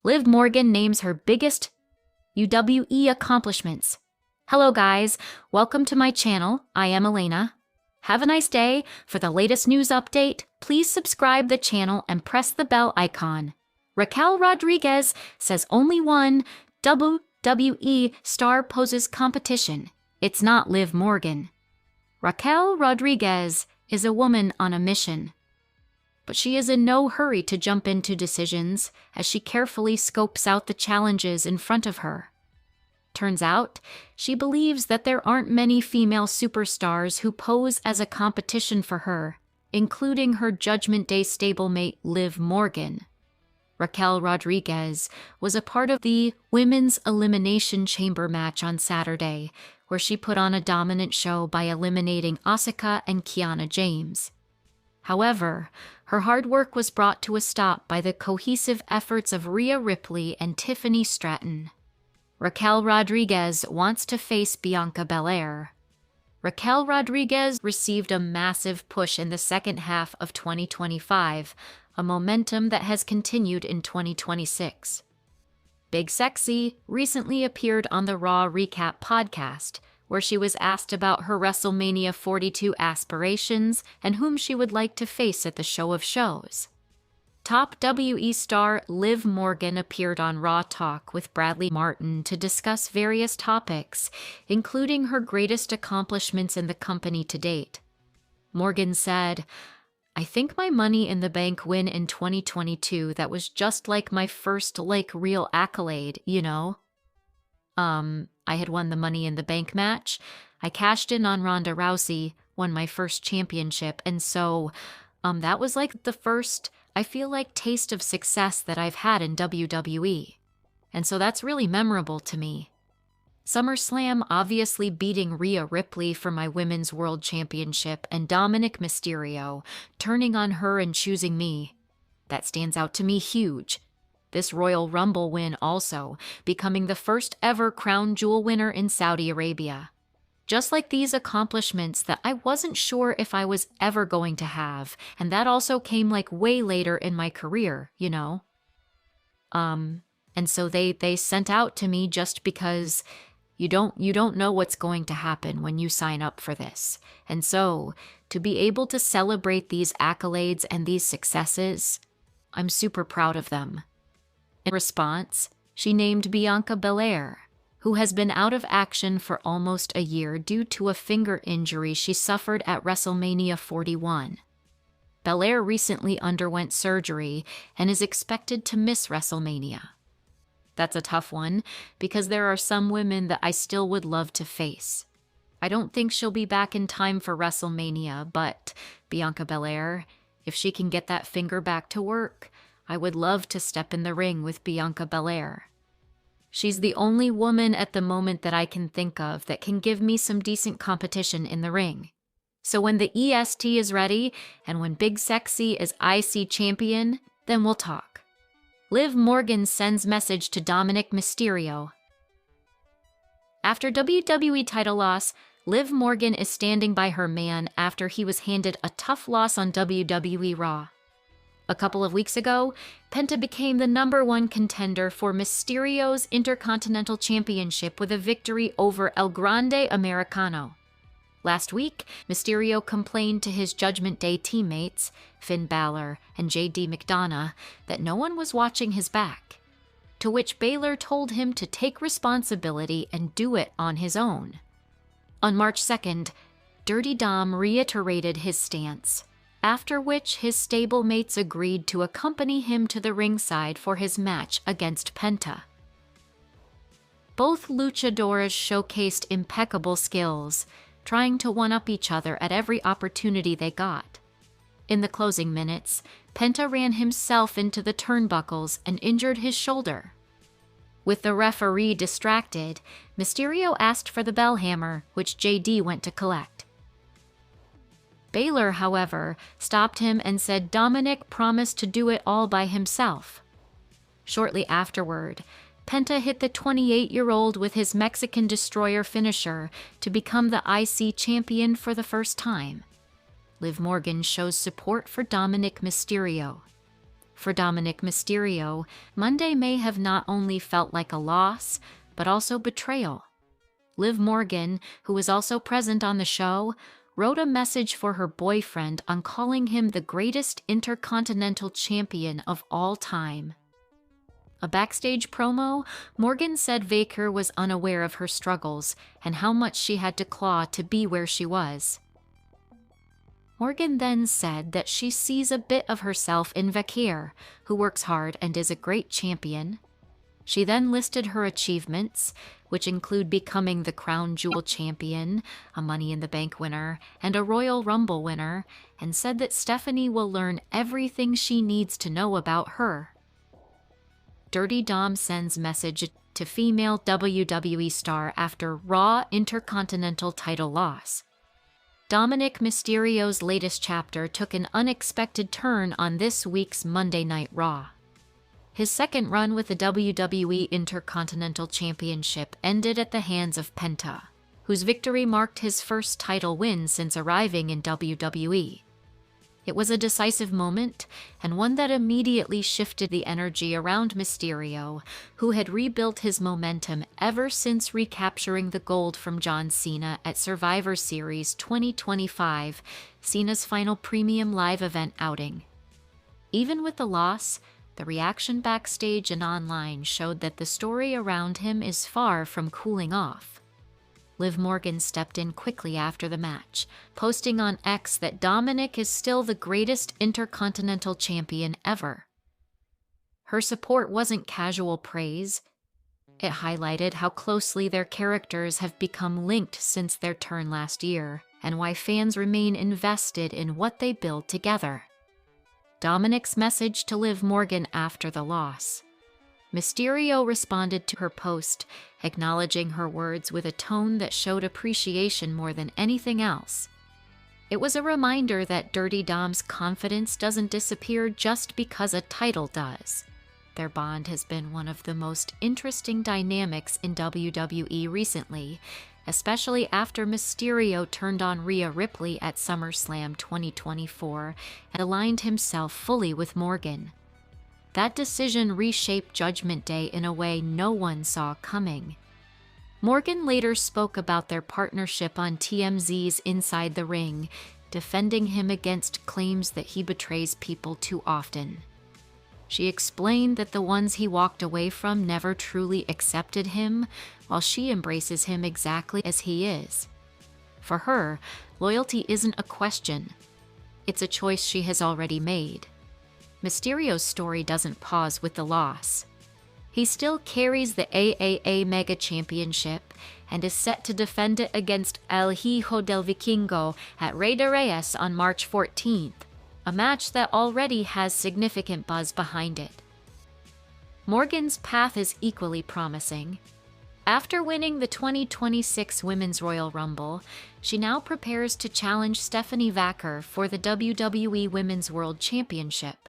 Liv Morgan names her biggest WWE accomplishments. Hello guys, welcome to my channel. I am Elena. Have a nice day. For the latest news update, please subscribe the channel and press the bell icon. Raquel Rodriguez says only one WWE star poses competition. It's not Liv Morgan. Raquel Rodriguez is a woman on a mission. But she is in no hurry to jump into decisions as she carefully scopes out the challenges in front of her. Turns out, she believes that there aren't many female superstars who pose as a competition for her, including her Judgment Day stablemate Liv Morgan. Raquel Rodriguez was a part of the Women's Elimination Chamber match on Saturday, where she put on a dominant show by eliminating Asuka and Kiana James. However, her hard work was brought to a stop by the cohesive efforts of Rhea Ripley and Tiffany Stratton. Raquel Rodriguez wants to face Bianca Belair. Raquel Rodriguez received a massive push in the second half of 2025, a momentum that has continued in 2026. Big Sexy recently appeared on the Raw Recap podcast, where she was asked about her WrestleMania 42 aspirations and whom she would like to face at the show of shows. Top WE star Liv Morgan appeared on Raw Talk with Bradley Martin to discuss various topics, including her greatest accomplishments in the company to date. Morgan said, "I think my Money in the Bank win in 2022 that was just like my first real accolade, you know? I had won the Money in the Bank match. I cashed in on Ronda Rousey, won my first championship, and so, that was like the first, I feel like, taste of success that I've had in WWE. And so that's really memorable to me. SummerSlam obviously beating Rhea Ripley for my Women's World Championship and Dominic Mysterio turning on her and choosing me. That stands out to me huge. This Royal Rumble win also, becoming the first ever crown jewel winner in Saudi Arabia. Just like these accomplishments that I wasn't sure if I was ever going to have, and that also came way later in my career, you know? And so they sent out to me just because you don't know what's going to happen when you sign up for this. And so, to be able to celebrate these accolades and these successes, I'm super proud of them." In response, she named Bianca Belair, who has been out of action for almost a year due to a finger injury she suffered at WrestleMania 41. Belair recently underwent surgery and is expected to miss WrestleMania. That's a tough one, because there are some women that I still would love to face. I don't think she'll be back in time for WrestleMania, but Bianca Belair, if she can get that finger back to work, I would love to step in the ring with Bianca Belair. She's the only woman at the moment that I can think of that can give me some decent competition in the ring. So when the EST is ready, and when Big Sexy is IC champion, then we'll talk. Liv Morgan sends message to Dominic Mysterio. After WWE title loss, Liv Morgan is standing by her man after he was handed a tough loss on WWE Raw. A couple of weeks ago, Penta became the #1 contender for Mysterio's Intercontinental Championship with a victory over El Grande Americano. Last week, Mysterio complained to his Judgment Day teammates, Finn Balor and JD McDonough, that no one was watching his back, to which Balor told him to take responsibility and do it on his own. On March 2nd, Dirty Dom reiterated his stance, after which his stablemates agreed to accompany him to the ringside for his match against Penta. Both luchadores showcased impeccable skills, trying to one-up each other at every opportunity they got. In the closing minutes, Penta ran himself into the turnbuckles and injured his shoulder. With the referee distracted, Mysterio asked for the bell hammer, which JD went to collect. Balor, however, stopped him and said Dominic promised to do it all by himself. Shortly afterward, Penta hit the 28-year-old with his Mexican Destroyer finisher to become the IC champion for the first time. Liv Morgan shows support for Dominic Mysterio. For Dominic Mysterio, Monday may have not only felt like a loss, but also betrayal. Liv Morgan, who was also present on the show, wrote a message for her boyfriend on calling him the greatest intercontinental champion of all time. A backstage promo, Morgan said Vaker was unaware of her struggles and how much she had to claw to be where she was. Morgan then said that she sees a bit of herself in Vaker, who works hard and is a great champion. She then listed her achievements, which include becoming the Crown Jewel champion, a Money in the Bank winner, and a Royal Rumble winner, and said that Stephanie will learn everything she needs to know about her. Dirty Dom sends message to female WWE star after Raw Intercontinental title loss. Dominic Mysterio's latest chapter took an unexpected turn on this week's Monday Night Raw. His second run with the WWE Intercontinental Championship ended at the hands of Penta, whose victory marked his first title win since arriving in WWE. It was a decisive moment, and one that immediately shifted the energy around Mysterio, who had rebuilt his momentum ever since recapturing the gold from John Cena at Survivor Series 2025, Cena's final premium live event outing. Even with the loss, the reaction backstage and online showed that the story around him is far from cooling off. Liv Morgan stepped in quickly after the match, posting on X that Dominic is still the greatest intercontinental champion ever. Her support wasn't casual praise. It highlighted how closely their characters have become linked since their turn last year, and why fans remain invested in what they build together. Dominic's message to Liv Morgan after the loss. Mysterio responded to her post, acknowledging her words with a tone that showed appreciation more than anything else. It was a reminder that Dirty Dom's confidence doesn't disappear just because a title does. Their bond has been one of the most interesting dynamics in WWE recently, especially after Mysterio turned on Rhea Ripley at SummerSlam 2024 and aligned himself fully with Morgan. That decision reshaped Judgment Day in a way no one saw coming. Morgan later spoke about their partnership on TMZ's Inside the Ring, defending him against claims that he betrays people too often. She explained that the ones he walked away from never truly accepted him, while she embraces him exactly as he is. For her, loyalty isn't a question. It's a choice she has already made. Mysterio's story doesn't pause with the loss. He still carries the AAA Mega Championship and is set to defend it against El Hijo del Vikingo at Rey de Reyes on March 14th, a match that already has significant buzz behind it. Morgan's path is equally promising. After winning the 2026 Women's Royal Rumble, she now prepares to challenge Stephanie Vaker for the WWE Women's World Championship.